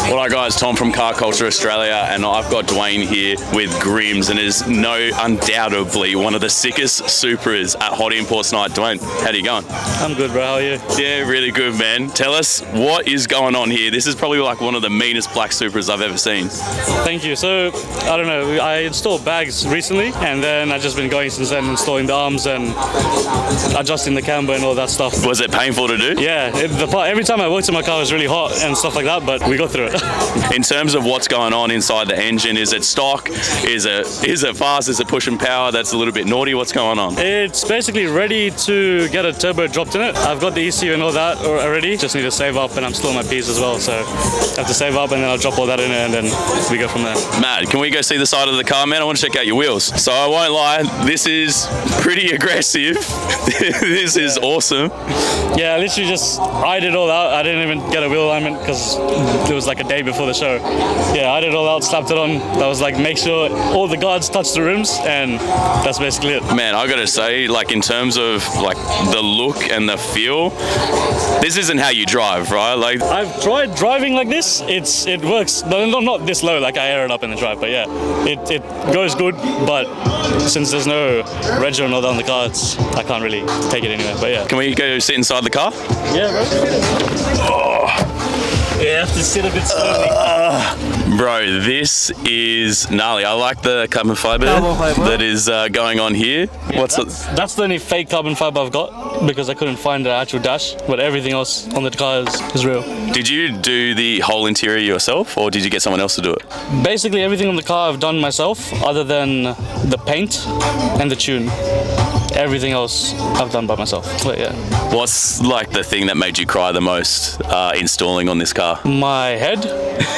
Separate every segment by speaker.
Speaker 1: Well, hi guys, Tom from Car Culture Australia, and I've got Dwayne here with Grimz, and is undoubtedly one of the sickest Supras at Hot Imports Night. Dwayne, how are you going?
Speaker 2: I'm good, bro. How are you?
Speaker 1: Yeah, really good, man. Tell us what is going on here. This is probably like one of the meanest black Supras I've ever seen.
Speaker 2: Thank you. So, I don't know, I installed bags recently, and then I've just been going since then, installing the arms and adjusting the camber and all that stuff.
Speaker 1: Was it painful to do?
Speaker 2: Yeah, every time I worked in my car, it was really hot and stuff like that, but we got through it.
Speaker 1: In terms of what's going on inside the engine, is it stock? Is it fast? Is it pushing power that's a little bit naughty? What's going on?
Speaker 2: It's basically ready to get a turbo dropped in it. I've got the ECU and all that already. Just need to save up, and I'm still on my P's as well, so I have to save up and then I'll drop all that in it, and then we go from there.
Speaker 1: Mad, can we go see the side of the car, man? I want to check out your wheels. So I won't lie, this is pretty aggressive. This is awesome.
Speaker 2: Yeah, I literally just eyed it all out. I didn't even get a wheel alignment because it was like a day before the show. Yeah, I eyed it all out, slapped it on. I was like, make sure all the guards touch the rims, and that's basically it.
Speaker 1: Man, I gotta say, like in terms of like the look and the feel, this isn't how you drive, right? Like
Speaker 2: I've tried driving like this. It works, but not this low. Like I air it up in the drive, but yeah, it goes good. But since there's no reg or not on the car, I can't really take it anywhere. But yeah.
Speaker 1: Can we go sit inside the car?
Speaker 2: Yeah, bro.
Speaker 1: Oh.
Speaker 2: You have to sit a bit slowly.
Speaker 1: Bro, this is gnarly. I like the carbon fiber that is going on here.
Speaker 2: Yeah, that's the only fake carbon fiber I've got, because I couldn't find the actual dash, but everything else on the car is real.
Speaker 1: Did you do the whole interior yourself, or did you get someone else to do it?
Speaker 2: Basically everything on the car I've done myself, other than the paint and the tune. Everything else I've done by myself, but yeah.
Speaker 1: What's like the thing that made you cry the most installing on this car?
Speaker 2: My head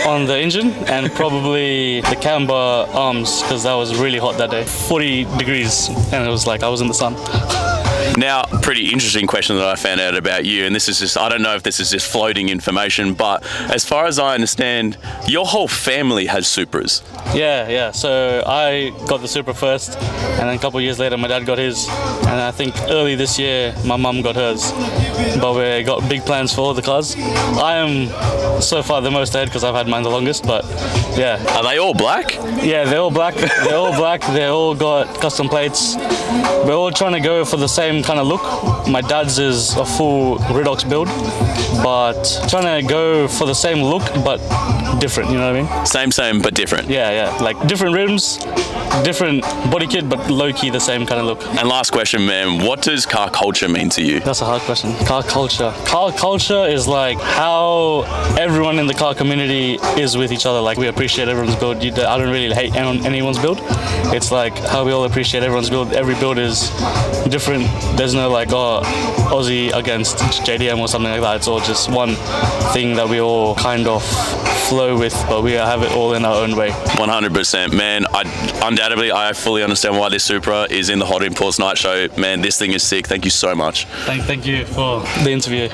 Speaker 2: on the engine, and probably the camber arms, because that was really hot that day. 40 degrees, and it was like I was in the sun.
Speaker 1: Now, pretty interesting question that I found out about you, and this is just, I don't know if this is just floating information, but as far as I understand, your whole family has Supras.
Speaker 2: Yeah, so I got the Supra first, and then a couple of years later my dad got his, and I think early this year my mum got hers. But we got big plans for all the cars. I am so far the most ahead because I've had mine the longest, but yeah.
Speaker 1: Are they all black?
Speaker 2: Yeah, they're all black. They're all black. They all got custom plates. We're all trying to go for the same kind of look. My dad's is a full Redox build, but trying to go for the same look but different, you know what I mean?
Speaker 1: Same, but different.
Speaker 2: Yeah, like different rims, different body kit, but low-key the same kind of look.
Speaker 1: And last question, man, what does car culture mean to you?
Speaker 2: That's a hard question. Car culture. Car culture is like how everyone in the car community is with each other. Like we appreciate everyone's build. I don't really hate anyone's build. It's like how we all appreciate everyone's build. Every build is different. There's no like, oh, Aussie against JDM or something like that. It's all just one thing that we all kind of flow with, but we have it all in our own way.
Speaker 1: 100%, man. I fully understand why this Supra is in the Hot Imports Night show. Man, this thing is sick. Thank you so much.
Speaker 2: Thank you for the interview.